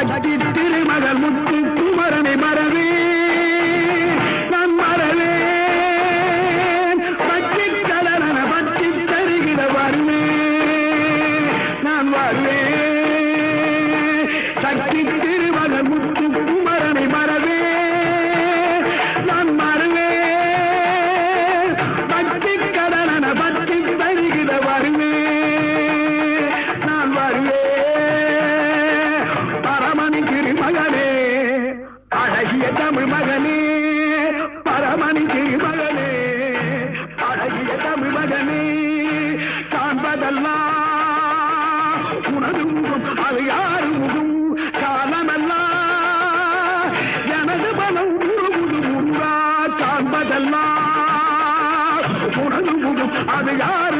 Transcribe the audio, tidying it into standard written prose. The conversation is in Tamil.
சக்தி திருமகள் முத்து குமரனை மறவே நான் மறவேன் பற்றி கடன பற்றி தருகிற வருவேன் நான் வருவேன் சக்தி திருமகள் முத்து குமரனை மறவே நான் மறவேன் பற்றி கடன பற்றி தருகிற வருவேன் நான் வருவேன் பரமணி திருமகனே அழகிய தமிழ் மகனே பரமணி திருமகனே அழகிய தமிழ் மகனே காண்பதெல்லாம் உனது முகம் அது யாரு முகம் காலமெல்லாம் எனது மனம் உருகுது உருவா காண்பதெல்லாம் உனது முகம் அது யார்